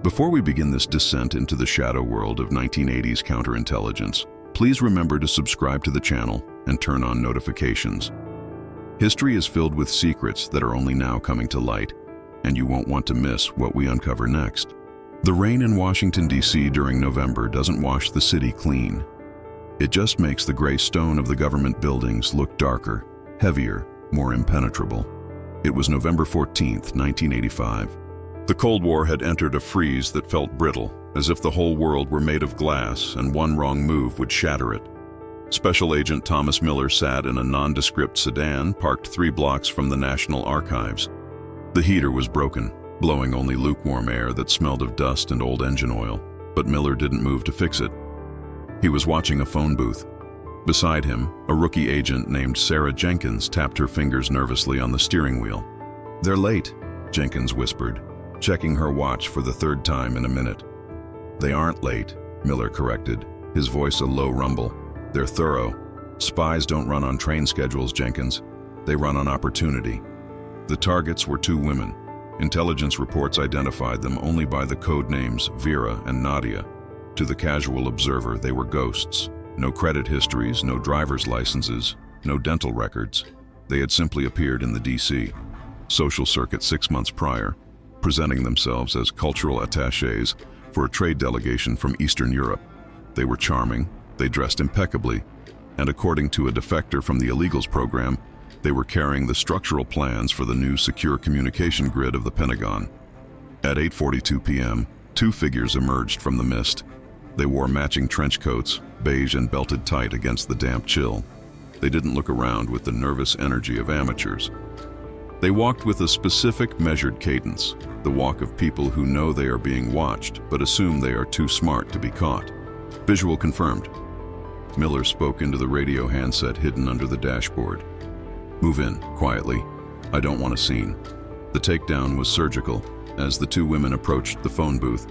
Before we begin this descent into the shadow world of 1980s counterintelligence, please remember to subscribe to the channel and turn on notifications. History is filled with secrets that are only now coming to light, and you won't want to miss what we uncover next. The rain in Washington, D.C. during November doesn't wash the city clean. It just makes the gray stone of the government buildings look darker, heavier, more impenetrable. It was November 14th, 1985. The Cold War had entered a freeze that felt brittle, as if the whole world were made of glass and one wrong move would shatter it. Special Agent Thomas Miller sat in a nondescript sedan parked 3 blocks from the National Archives. The heater was broken, blowing only lukewarm air that smelled of dust and old engine oil, but Miller didn't move to fix it. He was watching a phone booth. Beside him, a rookie agent named Sarah Jenkins tapped her fingers nervously on the steering wheel. "They're late," Jenkins whispered, checking her watch for the 3rd time in a minute. "They aren't late," Miller corrected, his voice a low rumble. "They're thorough. Spies don't run on train schedules, Jenkins. They run on opportunity." The targets were 2 women. Intelligence reports identified them only by the code names Vera and Nadia. To the casual observer, they were ghosts. No credit histories, no driver's licenses, no dental records. They had simply appeared in the D.C. social circuit 6 months prior, presenting themselves as cultural attachés for a trade delegation from Eastern Europe. They were charming, they dressed impeccably, and according to a defector from the illegals program, they were carrying the structural plans for the new secure communication grid of the Pentagon. At 8:42 p.m., 2 figures emerged from the mist. They wore matching trench coats, beige and belted tight against the damp chill. They didn't look around with the nervous energy of amateurs. They walked with a specific, measured cadence, the walk of people who know they are being watched but assume they are too smart to be caught. "Visual confirmed." Miller spoke into the radio handset hidden under the dashboard. "Move in, quietly. I don't want a scene." The takedown was surgical. As the 2 women approached the phone booth,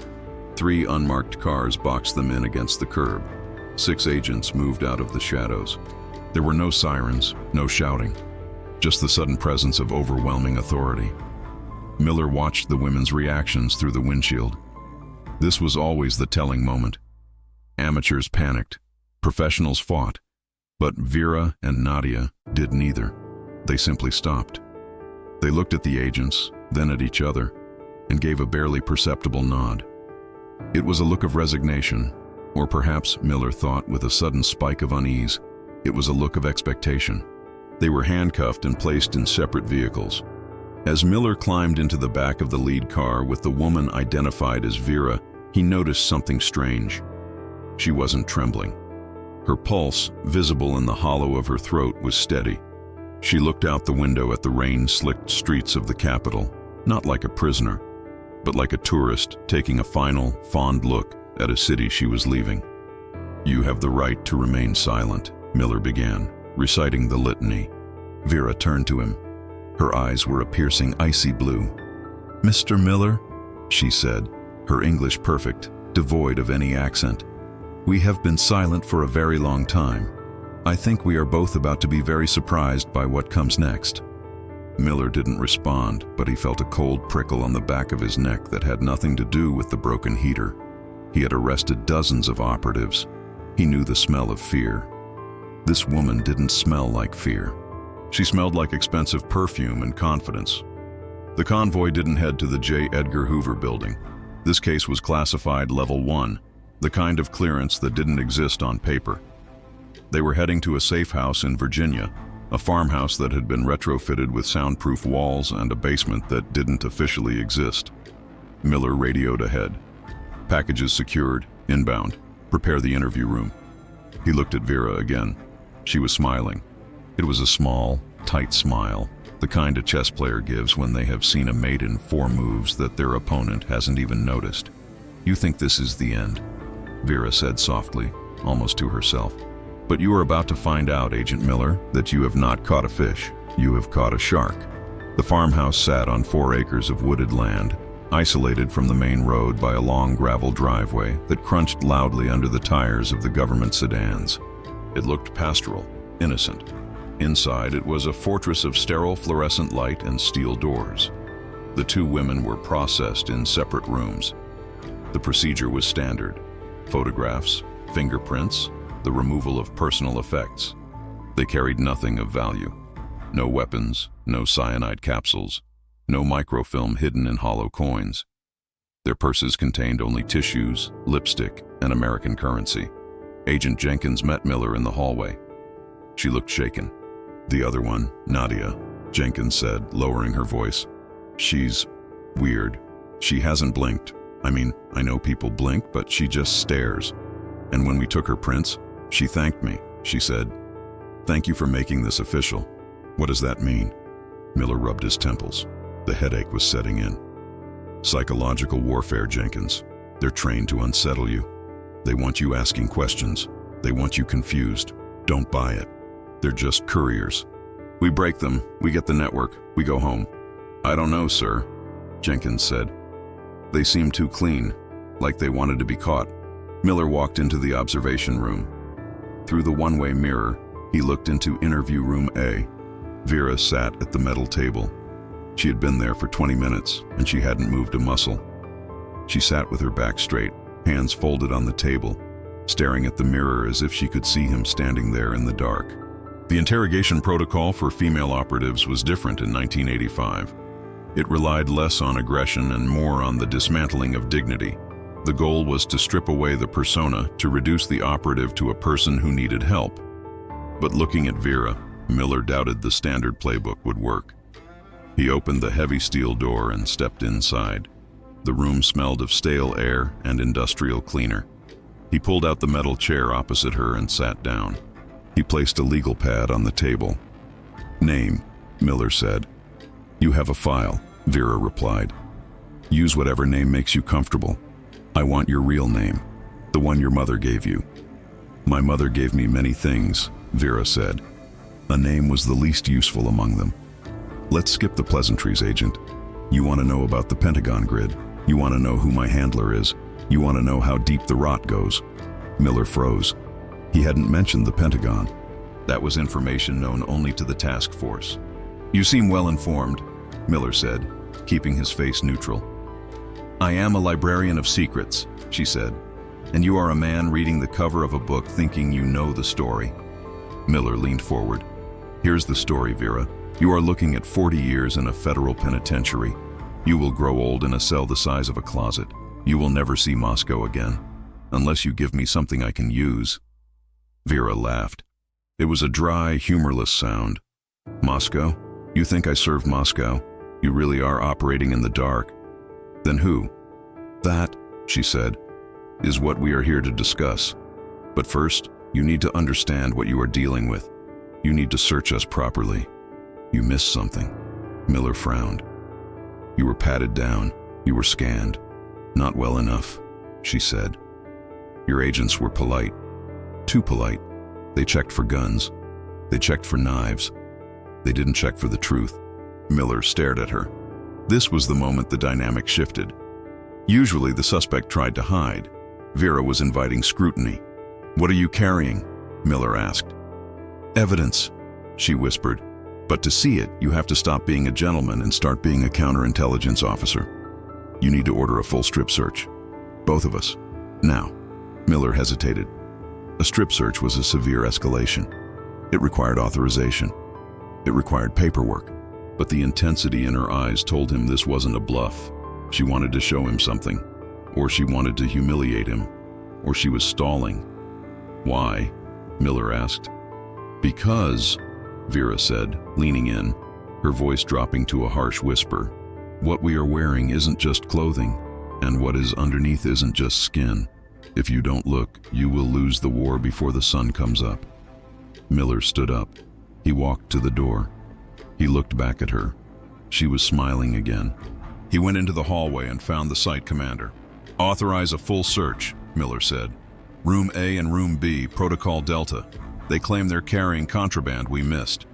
3 unmarked cars boxed them in against the curb. 6 agents moved out of the shadows. There were no sirens, no shouting, just the sudden presence of overwhelming authority. Miller watched the women's reactions through the windshield. This was always the telling moment. Amateurs panicked, professionals fought, but Vera and Nadia did neither. They simply stopped. They looked at the agents, then at each other, and gave a barely perceptible nod. It was a look of resignation, or perhaps, Miller thought with a sudden spike of unease, it was a look of expectation. They were handcuffed and placed in separate vehicles. As Miller climbed into the back of the lead car with the woman identified as Vera, he noticed something strange. She wasn't trembling. Her pulse, visible in the hollow of her throat, was steady. She looked out the window at the rain-slicked streets of the capital, not like a prisoner, but like a tourist taking a final, fond look at a city she was leaving. "You have the right to remain silent," Miller began, reciting the litany. Vera turned to him. Her eyes were a piercing icy blue. "Mr. Miller," she said, her English perfect, devoid of any accent, "we have been silent for a very long time. I think we are both about to be very surprised by what comes next." Miller didn't respond, but he felt a cold prickle on the back of his neck that had nothing to do with the broken heater. He had arrested dozens of operatives. He knew the smell of fear. This woman didn't smell like fear. She smelled like expensive perfume and confidence. The convoy didn't head to the J. Edgar Hoover building. This case was classified Level 1, the kind of clearance that didn't exist on paper. They were heading to a safe house in Virginia, a farmhouse that had been retrofitted with soundproof walls and a basement that didn't officially exist. Miller radioed ahead. "Packages secured, inbound. Prepare the interview room." He looked at Vera again. She was smiling. It was a small, tight smile, the kind a chess player gives when they have seen a mate in 4 moves that their opponent hasn't even noticed. "You think this is the end," Vera said softly, almost to herself. "But you are about to find out, Agent Miller, that you have not caught a fish. You have caught a shark." The farmhouse sat on 4 acres of wooded land, isolated from the main road by a long gravel driveway that crunched loudly under the tires of the government sedans. It looked pastoral, innocent. Inside, it was a fortress of sterile fluorescent light and steel doors. The 2 women were processed in separate rooms. The procedure was standard: photographs, fingerprints, the removal of personal effects. They carried nothing of value. No weapons, no cyanide capsules, no microfilm hidden in hollow coins. Their purses contained only tissues, lipstick, and American currency. Agent Jenkins met Miller in the hallway. She looked shaken. "The other one, Nadia," Jenkins said, lowering her voice. "She's weird. She hasn't blinked. I mean, I know people blink, but she just stares. And when we took her prints, she thanked me," she said. "Thank you for making this official." "What does that mean?" Miller rubbed his temples. The headache was setting in. "Psychological warfare, Jenkins. They're trained to unsettle you. They want you asking questions. They want you confused. Don't buy it. They're just couriers. We break them, we get the network, we go home." "I don't know, sir," Jenkins said. "They seem too clean, like they wanted to be caught." Miller walked into the observation room. Through the one-way mirror, he looked into interview room A. Vera sat at the metal table. She had been there for 20 minutes, and she hadn't moved a muscle. She sat with her back straight, hands folded on the table, staring at the mirror as if she could see him standing there in the dark. The interrogation protocol for female operatives was different in 1985. It relied less on aggression and more on the dismantling of dignity. The goal was to strip away the persona, to reduce the operative to a person who needed help. But looking at Vera, Miller doubted the standard playbook would work. He opened the heavy steel door and stepped inside. The room smelled of stale air and industrial cleaner. He pulled out the metal chair opposite her and sat down. He placed a legal pad on the table. "Name," Miller said. "You have a file," Vera replied. "Use whatever name makes you comfortable. I want your real name, the one your mother gave you." "My mother gave me many things," Vera said. "A name was the least useful among them." "Let's skip the pleasantries, Agent. You want to know about the Pentagon grid. You want to know who my handler is. You want to know how deep the rot goes." Miller froze. He hadn't mentioned the Pentagon. That was information known only to the task force. "You seem well informed," Miller said, keeping his face neutral. "I am a librarian of secrets," she said, "and you are a man reading the cover of a book thinking you know the story." Miller leaned forward. "Here's the story, Vera. You are looking at 40 years in a federal penitentiary. You will grow old in a cell the size of a closet. You will never see Moscow again, unless you give me something I can use." Vera laughed. It was a dry, humorless sound. "Moscow? You think I serve Moscow? You really are operating in the dark. Then who?" "That," she said, "is what we are here to discuss. But first, you need to understand what you are dealing with. You need to search us properly." "You missed something." Miller frowned. "You were patted down. You were scanned. Not well enough," she said. "Your agents were polite. Too polite. They checked for guns. They checked for knives. They didn't check for the truth." Miller stared at her. This was the moment the dynamic shifted. Usually the suspect tried to hide. Vera was inviting scrutiny. "What are you carrying?" Miller asked. "Evidence," she whispered. "But to see it, you have to stop being a gentleman and start being a counterintelligence officer. You need to order a full strip search. Both of us. Now." Miller hesitated. A strip search was a severe escalation. It required authorization. It required paperwork. But the intensity in her eyes told him this wasn't a bluff. She wanted to show him something. Or she wanted to humiliate him. Or she was stalling. "Why?" Miller asked. "Because," Vera said, leaning in, her voice dropping to a harsh whisper, "what we are wearing isn't just clothing, and what is underneath isn't just skin. If you don't look, you will lose the war before the sun comes up." Miller stood up. He walked to the door. He looked back at her. She was smiling again. He went into the hallway and found the site commander. "Authorize a full search," Miller said. "Room A and Room B, Protocol Delta. They claim they're carrying contraband we missed."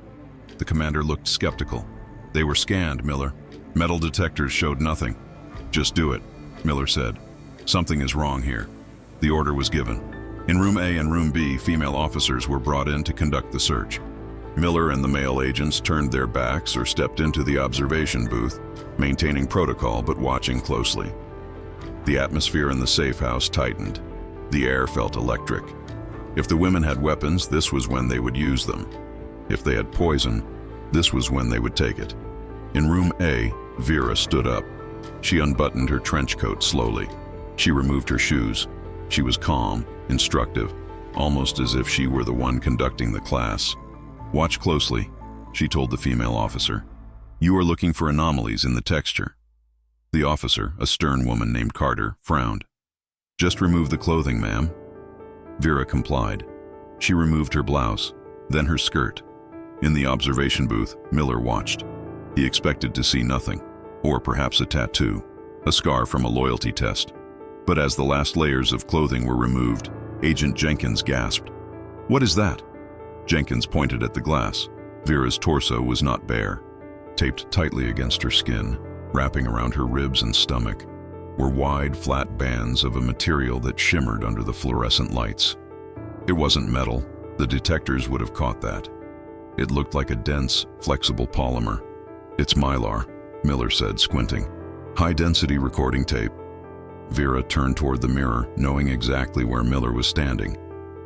The commander looked skeptical. "They were scanned, Miller. Metal detectors showed nothing." "Just do it," Miller said. "Something is wrong here." The order was given. In Room A and Room B, female officers were brought in to conduct the search. Miller and the male agents turned their backs or stepped into the observation booth, maintaining protocol but watching closely. The atmosphere in the safe house tightened. The air felt electric. If the women had weapons, this was when they would use them. If they had poison, this was when they would take it. In room A, Vera stood up. She unbuttoned her trench coat slowly. She removed her shoes. She was calm, instructive, almost as if she were the one conducting the class. "Watch closely," she told the female officer. "You are looking for anomalies in the texture." The officer, a stern woman named Carter, frowned. "Just remove the clothing, ma'am." Vera complied. She removed her blouse, then her skirt. In the observation booth, Miller watched. He expected to see nothing, or perhaps a tattoo, a scar from a loyalty test. But as the last layers of clothing were removed, Agent Jenkins gasped. "What is that?" Jenkins pointed at the glass. Vera's torso was not bare. Taped tightly against her skin, wrapping around her ribs and stomach, were wide, flat bands of a material that shimmered under the fluorescent lights. It wasn't metal. The detectors would have caught that. It looked like a dense, flexible polymer. "It's mylar," Miller said, squinting. "High-density recording tape." Vera turned toward the mirror, knowing exactly where Miller was standing.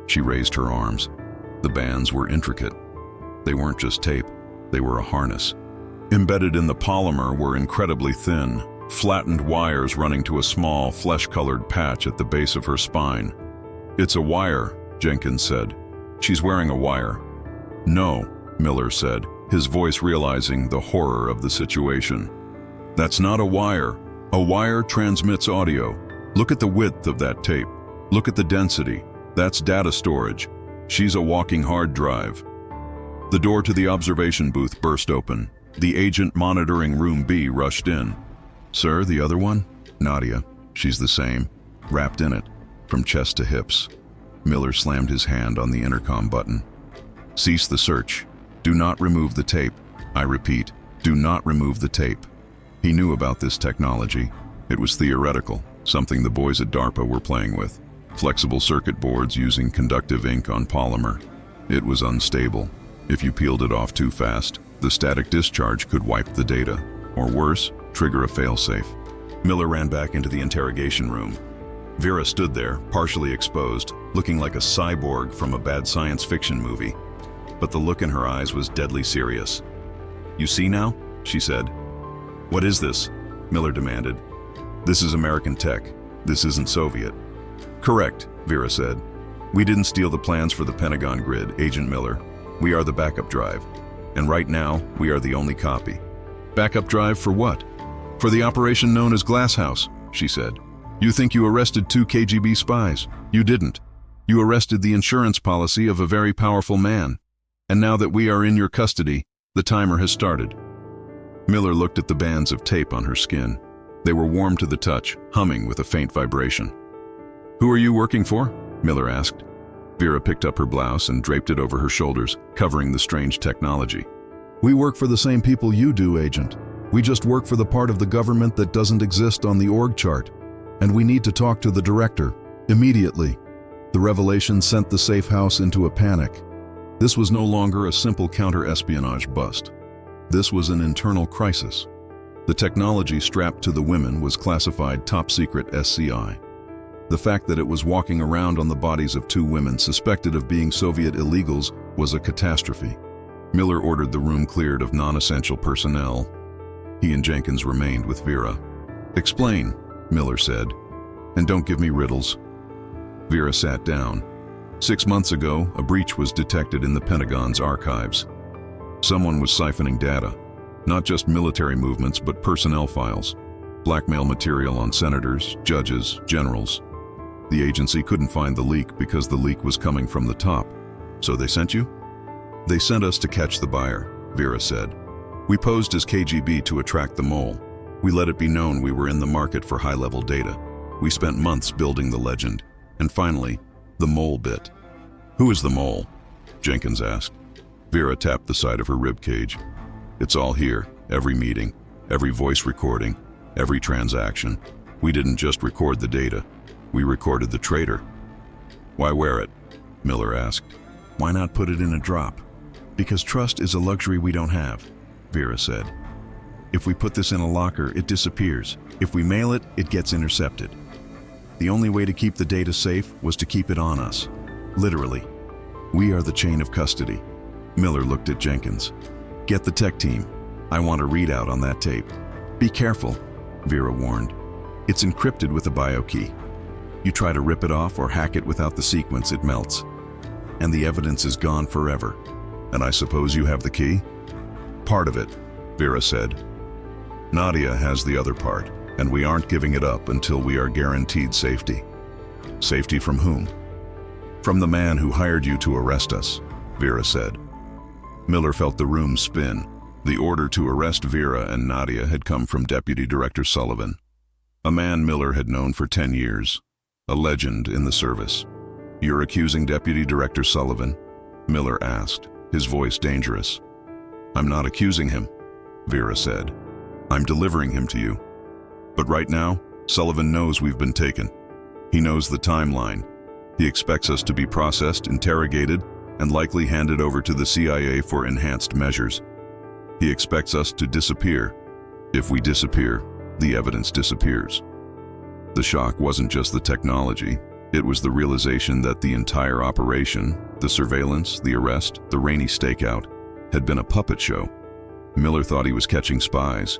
She raised her arms. The bands were intricate. They weren't just tape, they were a harness. Embedded in the polymer were incredibly thin, flattened wires running to a small, flesh-colored patch at the base of her spine. "It's a wire," Jenkins said. "She's wearing a wire." "No," Miller said, his voice realizing the horror of the situation. "That's not a wire. A wire transmits audio. Look at the width of that tape. Look at the density. That's data storage. She's a walking hard drive." The door to the observation booth burst open. The agent monitoring room B rushed in. "Sir, the other one?" "Nadia. She's the same. Wrapped in it, from chest to hips." Miller slammed his hand on the intercom button. "Cease the search. Do not remove the tape. I repeat, do not remove the tape." He knew about this technology. It was theoretical, something the boys at DARPA were playing with. Flexible circuit boards using conductive ink on polymer. It was unstable. If you peeled it off too fast, the static discharge could wipe the data, or worse, trigger a failsafe. Miller ran back into the interrogation room. Vera stood there, partially exposed, looking like a cyborg from a bad science fiction movie. But the look in her eyes was deadly serious. "You see now?" she said. "What is this?" Miller demanded. "This is American tech. This isn't Soviet." "Correct," Vera said. "We didn't steal the plans for the Pentagon grid, Agent Miller. We are the backup drive. And right now, we are the only copy." "Backup drive for what?" "For the operation known as Glasshouse," she said. "You think you arrested 2 KGB spies? You didn't. You arrested the insurance policy of a very powerful man. And now that we are in your custody, the timer has started." Miller looked at the bands of tape on her skin. They were warm to the touch, humming with a faint vibration. "Who are you working for?" Miller asked. Vera picked up her blouse and draped it over her shoulders, covering the strange technology. "We work for the same people you do, Agent. We just work for the part of the government that doesn't exist on the org chart. And we need to talk to the director, immediately." The revelation sent the safe house into a panic. This was no longer a simple counter-espionage bust. This was an internal crisis. The technology strapped to the women was classified top-secret SCI. The fact that it was walking around on the bodies of 2 women suspected of being Soviet illegals was a catastrophe. Miller ordered the room cleared of non-essential personnel. He and Jenkins remained with Vera. "Explain," Miller said, "and don't give me riddles." Vera sat down. 6 months ago, a breach was detected in the Pentagon's archives. Someone was siphoning data, not just military movements, but personnel files, blackmail material on senators, judges, generals. The agency couldn't find the leak because the leak was coming from the top. "So they sent you?" "They sent us to catch the buyer," Vera said. "We posed as KGB to attract the mole. We let it be known we were in the market for high-level data. We spent months building the legend. And finally, the mole bit." "Who is the mole?" Jenkins asked. Vera tapped the side of her rib cage. "It's all here, every meeting, every voice recording, every transaction. We didn't just record the data. We recorded the traitor." "Why wear it?" Miller asked. "Why not put it in a drop?" "Because trust is a luxury we don't have," Vera said. If we put this in a locker, it disappears. If we mail it, it gets intercepted. The only way to keep the data safe was to keep it on us. Literally. We are the chain of custody. Miller looked at Jenkins. Get the tech team. I want a readout on that tape. Be careful, Vera warned. It's encrypted with a biokey. You try to rip it off or hack it without the sequence, it melts. And the evidence is gone forever. And I suppose you have the key? Part of it, Vera said. Nadia has the other part, and we aren't giving it up until we are guaranteed safety. Safety from whom? From the man who hired you to arrest us, Vera said. Miller felt the room spin. The order to arrest Vera and Nadia had come from Deputy Director Sullivan, a man Miller had known for 10 years, a legend in the service. You're accusing Deputy Director Sullivan? Miller asked, his voice dangerous. I'm not accusing him, Vera said. I'm delivering him to you. But right now, Sullivan knows we've been taken. He knows the timeline. He expects us to be processed, interrogated, and likely handed over to the CIA for enhanced measures. He expects us to disappear. If we disappear, the evidence disappears. The shock wasn't just the technology. It was the realization that the entire operation, the surveillance, the arrest, the rainy stakeout, had been a puppet show. Miller thought he was catching spies.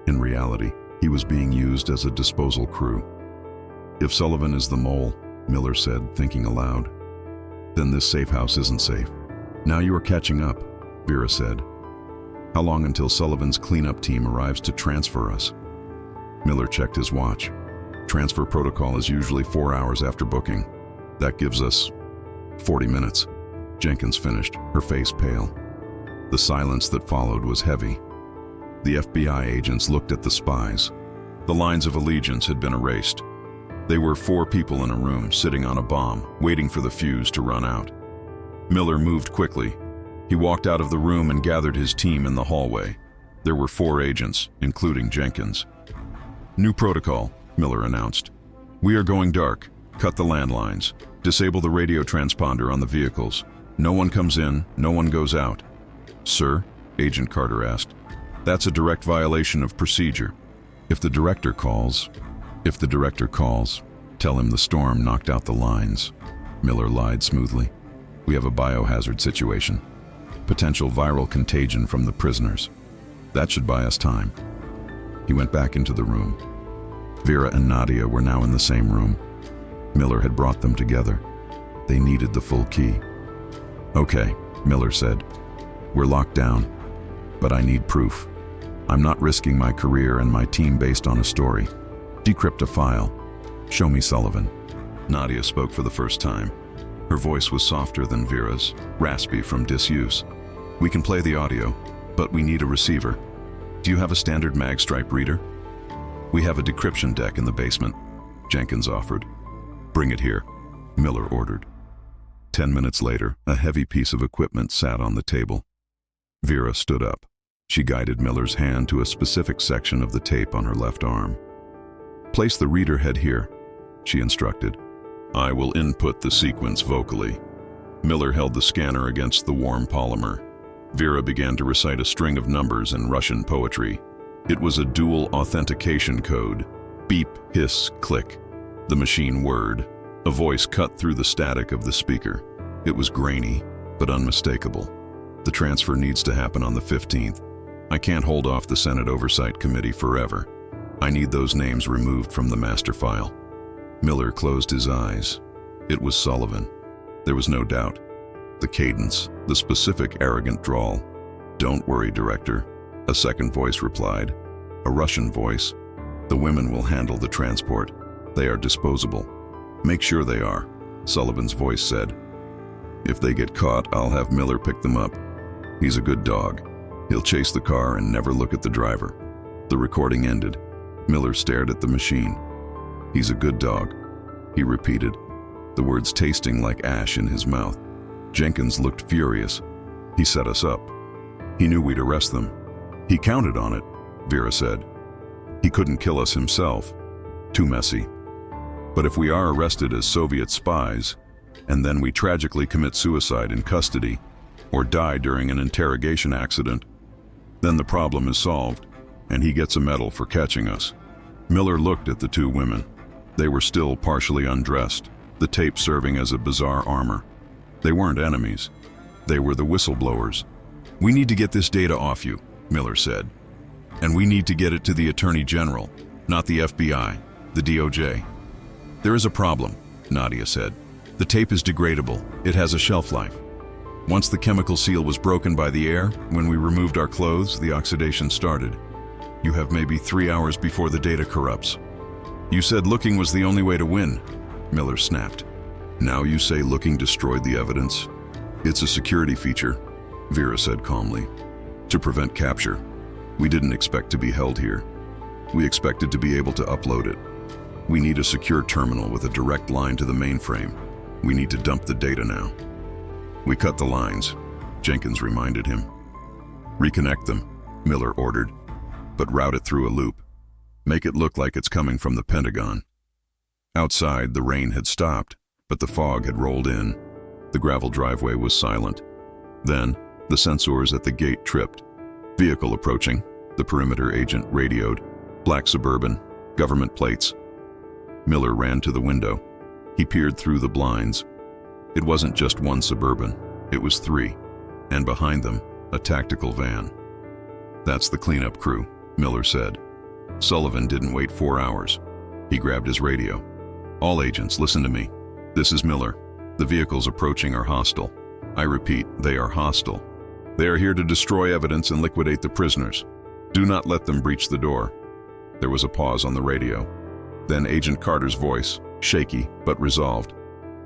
In reality, he was being used as a disposal crew. If Sullivan is the mole, Miller said, thinking aloud, then this safe house isn't safe. Now you are catching up, Vera said. How long until Sullivan's cleanup team arrives to transfer us? Miller checked his watch. Transfer protocol is usually 4 hours after booking. That gives us 40 minutes. Jenkins finished, her face pale. The silence that followed was heavy. The FBI agents looked at the spies. The lines of allegiance had been erased. They were 4 people in a room, sitting on a bomb, waiting for the fuse to run out. Miller moved quickly. He walked out of the room and gathered his team in the hallway. There were 4 agents, including Jenkins. New protocol, Miller announced. We are going dark. Cut the landlines. Disable the radio transponder on the vehicles. No one comes in, no one goes out. Sir, Agent Carter asked. That's a direct violation of procedure. If the director calls, tell him the storm knocked out the lines. Miller lied smoothly. We have a biohazard situation. Potential viral contagion from the prisoners. That should buy us time. He went back into the room. Vera and Nadia were now in the same room. Miller had brought them together. They needed the full key. Okay, Miller said. We're locked down, but I need proof. I'm not risking my career and my team based on a story. Decrypt a file. Show me Sullivan. Nadia spoke for the first time. Her voice was softer than Vera's, raspy from disuse. We can play the audio, but we need a receiver. Do you have a standard magstripe reader? We have a decryption deck in the basement, Jenkins offered. Bring it here, Miller ordered. 10 minutes later, a heavy piece of equipment sat on the table. Vera stood up. She guided Miller's hand to a specific section of the tape on her left arm. Place the reader head here, she instructed. I will input the sequence vocally. Miller held the scanner against the warm polymer. Vera began to recite a string of numbers in Russian poetry. It was a dual authentication code. Beep, hiss, click. The machine whirred. A voice cut through the static of the speaker. It was grainy, but unmistakable. The transfer needs to happen on the 15th. I can't hold off the Senate Oversight Committee forever. I need those names removed from the master file. Miller closed his eyes. It was Sullivan. There was no doubt. The cadence, the specific arrogant drawl. Don't worry, Director. A second voice replied. A Russian voice. The women will handle the transport. They are disposable. Make sure they are, Sullivan's voice said. If they get caught, I'll have Miller pick them up. He's a good dog. He'll chase the car and never look at the driver. The recording ended. Miller stared at the machine. He's a good dog, he repeated, the words tasting like ash in his mouth. Jenkins looked furious. He set us up. He knew we'd arrest them. He counted on it, Vera said. He couldn't kill us himself. Too messy. But if we are arrested as Soviet spies, and then we tragically commit suicide in custody, or die during an interrogation accident, then the problem is solved. and he gets a medal for catching us." Miller looked at the two women. They were still partially undressed, the tape serving as a bizarre armor. They weren't enemies. They were the whistleblowers. "We need to get this data off you," Miller said. "And we need to get it to the Attorney General, not the FBI, the DOJ." "There is a problem," Nadia said. "The tape is degradable. It has a shelf life. Once the chemical seal was broken by the air, when we removed our clothes, the oxidation started. You have maybe 3 hours before the data corrupts." "You said looking was the only way to win," Miller snapped. "Now you say looking destroyed the evidence?" "It's a security feature," Vera said calmly, "to prevent capture. We didn't expect to be held here. We expected to be able to upload it. We need a secure terminal with a direct line to the mainframe. We need to dump the data now." "We cut the lines," Jenkins reminded him. "Reconnect them," Miller ordered, "but route it through a loop. Make it look like it's coming from the Pentagon." Outside, the rain had stopped, but the fog had rolled in. The gravel driveway was silent. Then, the sensors at the gate tripped. "Vehicle approaching," the perimeter agent radioed. "Black Suburban, government plates." Miller ran to the window. He peered through the blinds. It wasn't just one Suburban, it was 3, and behind them, a tactical van. "That's the cleanup crew," Miller said. Sullivan didn't wait 4 hours. He grabbed his radio. "All agents, listen to me. This is Miller. The vehicles approaching are hostile. I repeat, they are hostile. They are here to destroy evidence and liquidate the prisoners. Do not let them breach the door." There was a pause on the radio. Then Agent Carter's voice, shaky but resolved.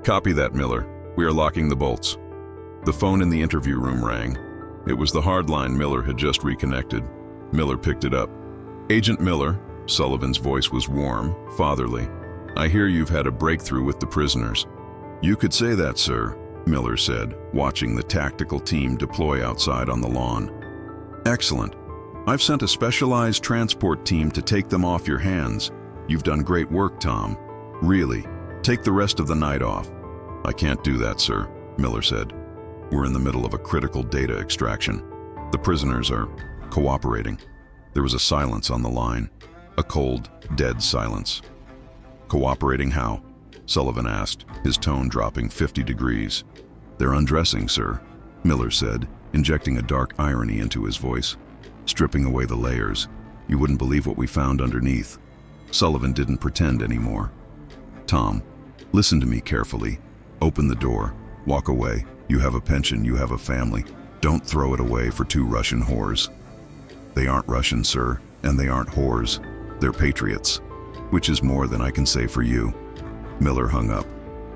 "Copy that, Miller. We are locking the bolts." The phone in the interview room rang. It was the hard line Miller had just reconnected. Miller picked it up. "Agent Miller," Sullivan's voice was warm, fatherly. "I hear you've had a breakthrough with the prisoners." "You could say that, sir," Miller said, watching the tactical team deploy outside on the lawn. "Excellent. I've sent a specialized transport team to take them off your hands. You've done great work, Tom. Really. Take the rest of the night off." "I can't do that, sir," Miller said. "We're in the middle of a critical data extraction. The prisoners are cooperating." There was a silence on the line, a cold, dead silence. "Cooperating how?" Sullivan asked, his tone dropping 50 degrees. "They're undressing, sir," Miller said, injecting a dark irony into his voice. "Stripping away the layers. You wouldn't believe what we found underneath." Sullivan didn't pretend anymore. "Tom, listen to me carefully. Open the door. Walk away. You have a pension, you have a family. Don't throw it away for 2 Russian whores." "They aren't Russian, sir, and they aren't whores. They're patriots, which is more than I can say for you." Miller hung up.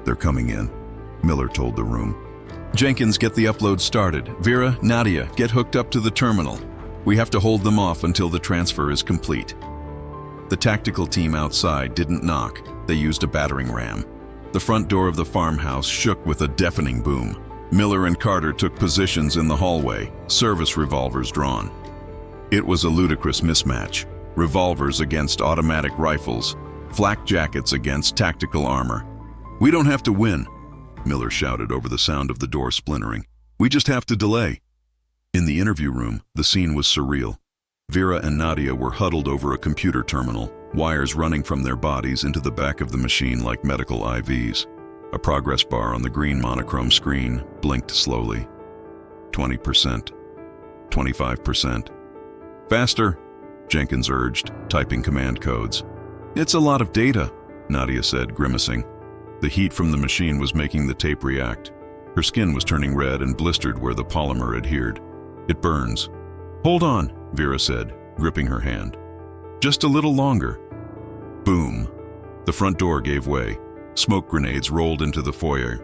"They're coming in," Miller told the room. "Jenkins, get the upload started. Vera, Nadia, get hooked up to the terminal. We have to hold them off until the transfer is complete." The tactical team outside didn't knock. They used a battering ram. The front door of the farmhouse shook with a deafening boom. Miller and Carter took positions in the hallway, service revolvers drawn. It was a ludicrous mismatch. Revolvers against automatic rifles, flak jackets against tactical armor. "We don't have to win," Miller shouted over the sound of the door splintering. "We just have to delay." In the interview room, the scene was surreal. Vera and Nadia were huddled over a computer terminal, wires running from their bodies into the back of the machine like medical IVs. A progress bar on the green monochrome screen blinked slowly. 20%. 25%. "Faster," Jenkins urged, typing command codes. "It's a lot of data," Nadia said, grimacing. The heat from the machine was making the tape react. Her skin was turning red and blistered where the polymer adhered. "It burns." "Hold on," Vera said, gripping her hand. "Just a little longer." Boom. The front door gave way. Smoke grenades rolled into the foyer.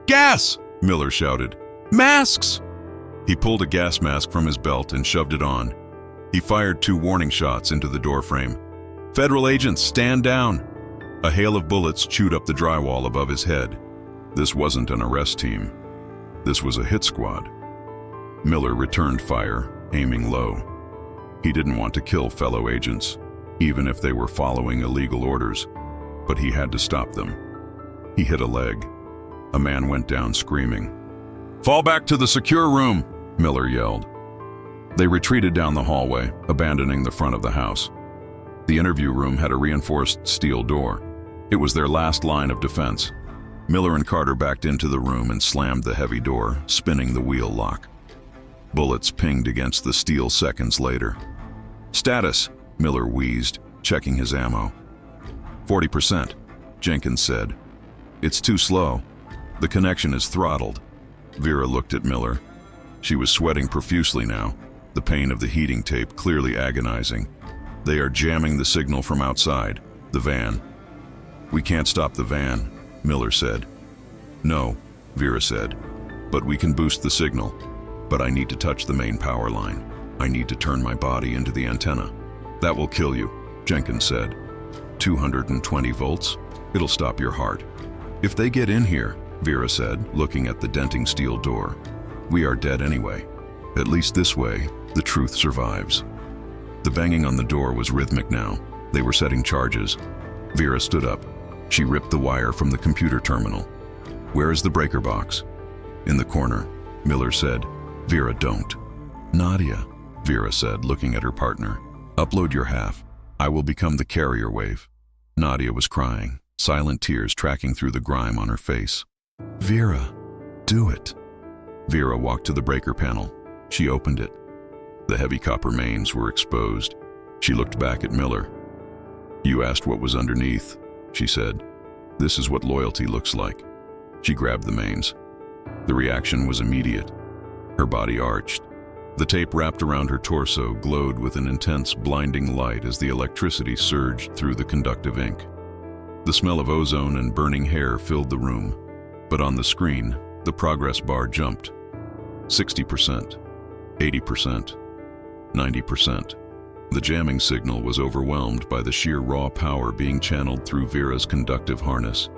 "Gas!" Miller shouted. "Masks!" He pulled a gas mask from his belt and shoved it on. He fired 2 warning shots into the doorframe. "Federal agents, stand down!" A hail of bullets chewed up the drywall above his head. This wasn't an arrest team. This was a hit squad. Miller returned fire, aiming low. He didn't want to kill fellow agents, even if they were following illegal orders, but he had to stop them. He hit a leg. A man went down screaming. "Fall back to the secure room," Miller yelled. They retreated down the hallway, abandoning the front of the house. The interview room had a reinforced steel door. It was their last line of defense. Miller and Carter backed into the room and slammed the heavy door, spinning the wheel lock. Bullets pinged against the steel seconds later. "Status," Miller wheezed, checking his ammo. 40%, Jenkins said. "It's too slow. The connection is throttled." Vera looked at Miller. She was sweating profusely now, the pain of the heating tape clearly agonizing. "They are jamming the signal from outside, the van." "We can't stop the van," Miller said. "No," Vera said, "but we can boost the signal. But I need to touch the main power line. I need to turn my body into the antenna." "That will kill you," Jenkins said. 220 volts? It'll stop your heart." "If they get in here," Vera said, looking at the denting steel door, "we are dead anyway. At least this way, the truth survives." The banging on the door was rhythmic now. They were setting charges. Vera stood up. She ripped the wire from the computer terminal. "Where is the breaker box?" "In the corner," Miller said. "Vera, don't." "Nadia," Vera said, looking at her partner. "Upload your half. I will become the carrier wave." Nadia was crying, silent tears tracking through the grime on her face. "Vera, do it." Vera walked to the breaker panel. She opened it. The heavy copper mains were exposed. She looked back at Miller. "You asked what was underneath," she said. "This is what loyalty looks like." She grabbed the mains. The reaction was immediate. Her body arched. The tape wrapped around her torso glowed with an intense, blinding light as the electricity surged through the conductive ink. The smell of ozone and burning hair filled the room, but on the screen, the progress bar jumped. 60%, 80%, 90%. The jamming signal was overwhelmed by the sheer raw power being channeled through Vera's conductive harness.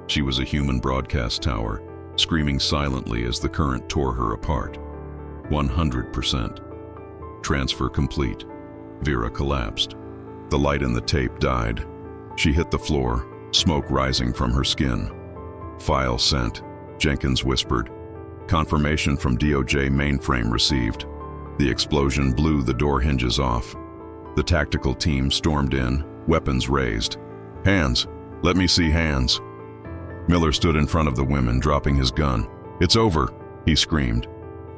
She was a human broadcast tower, screaming silently as the current tore her apart. 100%. Transfer complete. Vera collapsed. The light in the tape died. She hit the floor, smoke rising from her skin. "File sent," Jenkins whispered. "Confirmation from DOJ mainframe received." The explosion blew the door hinges off. The tactical team stormed in, weapons raised. "Hands! Let me see hands!" Miller stood in front of the women, dropping his gun. "It's over," he screamed.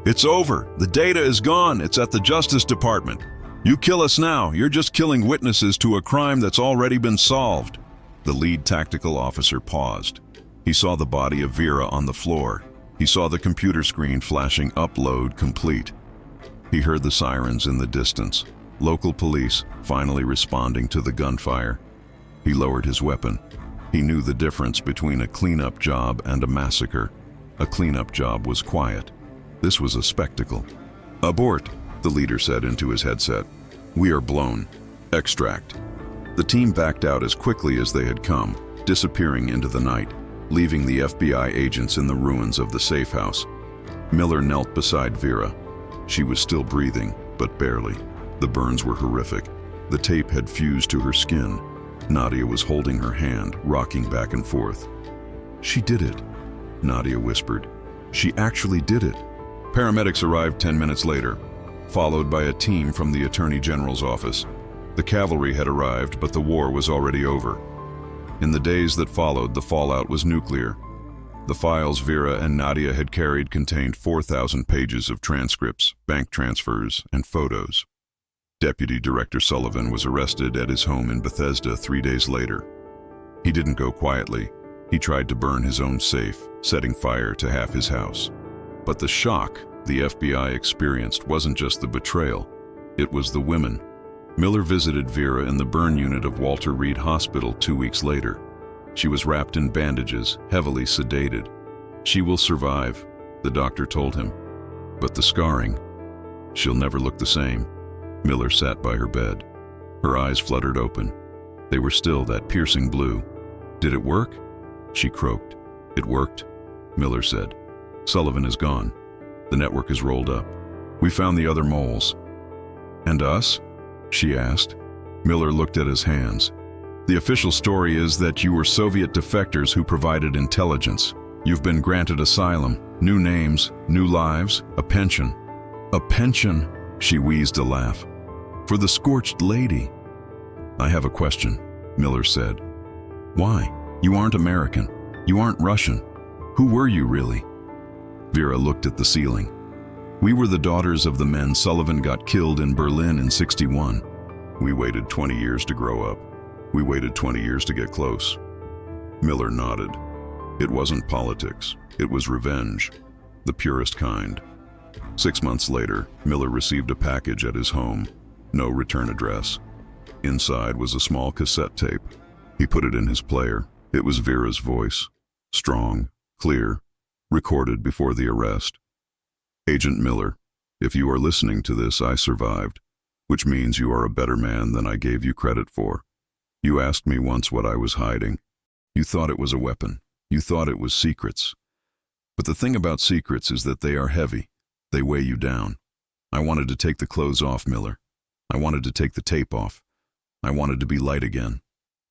"It's over! The data is gone! It's at the Justice Department! You kill us now, you're just killing witnesses to a crime that's already been solved!" The lead tactical officer paused. He saw the body of Vera on the floor. He saw the computer screen flashing "Upload complete." He heard the sirens in the distance. Local police finally responding to the gunfire. He lowered his weapon. He knew the difference between a cleanup job and a massacre. A cleanup job was quiet. This was a spectacle. "Abort," the leader said into his headset. "We are blown. Extract." The team backed out as quickly as they had come, disappearing into the night, leaving the FBI agents in the ruins of the safe house. Miller knelt beside Vera. She was still breathing, but barely. The burns were horrific. The tape had fused to her skin. Nadia was holding her hand, rocking back and forth. "She did it," Nadia whispered. "She actually did it." Paramedics arrived 10 minutes later, followed by a team from the Attorney General's office. The cavalry had arrived, but the war was already over. In the days that followed, the fallout was nuclear. The files Vera and Nadia had carried contained 4,000 pages of transcripts, bank transfers, and photos. Deputy Director Sullivan was arrested at his home in Bethesda 3 days later. He didn't go quietly. He tried to burn his own safe, setting fire to half his house. But the shock the FBI experienced wasn't just the betrayal, it was the women. Miller visited Vera in the burn unit of Walter Reed Hospital 2 weeks later. She was wrapped in bandages, heavily sedated. "She will survive," the doctor told him. "But the scarring, she'll never look the same." Miller sat by her bed. Her eyes fluttered open. They were still that piercing blue. "Did it work?" She croaked. "It worked," Miller said. "Sullivan is gone. The network is rolled up. We found the other moles." "And us?" she asked. Miller looked at his hands. "The official story is that you were Soviet defectors who provided intelligence. You've been granted asylum, new names, new lives, a pension." "A pension," She wheezed a laugh. "For the scorched lady." "I have a question," Miller said. "Why? You aren't American. You aren't Russian. Who were you really?" Vera looked at the ceiling. "We were the daughters of the men Sullivan got killed in Berlin in '61. We waited 20 years to grow up. We waited 20 years to get close." Miller nodded. It wasn't politics. It was revenge. The purest kind. 6 months later, Miller received a package at his home. No return address. Inside was a small cassette tape. He put it in his player. It was Vera's voice. Strong, clear, recorded before the arrest. "Agent Miller, if you are listening to this, I survived, which means you are a better man than I gave you credit for. You asked me once what I was hiding. You thought it was a weapon. You thought it was secrets. But the thing about secrets is that they are heavy. They weigh you down. I wanted to take the clothes off, Miller. I wanted to take the tape off. I wanted to be light again."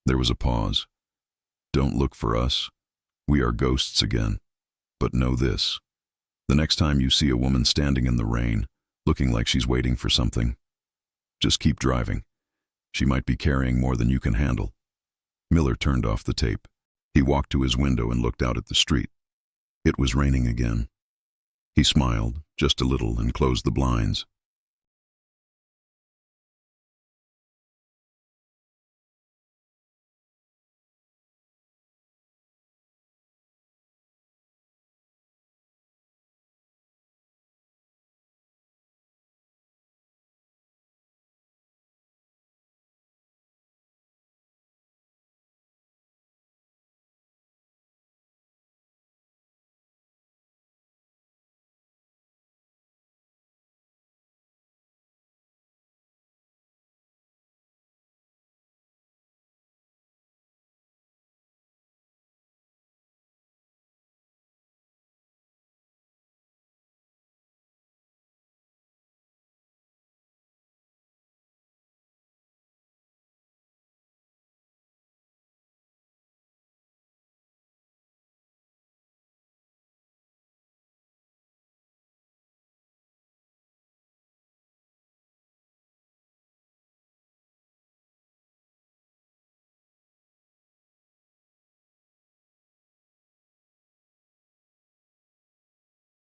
There was a pause. "Don't look for us. We are ghosts again. But know this. The next time you see a woman standing in the rain, looking like she's waiting for something, just keep driving. She might be carrying more than you can handle." Miller turned off the tape. He walked to his window and looked out at the street. It was raining again. He smiled, just a little, and closed the blinds.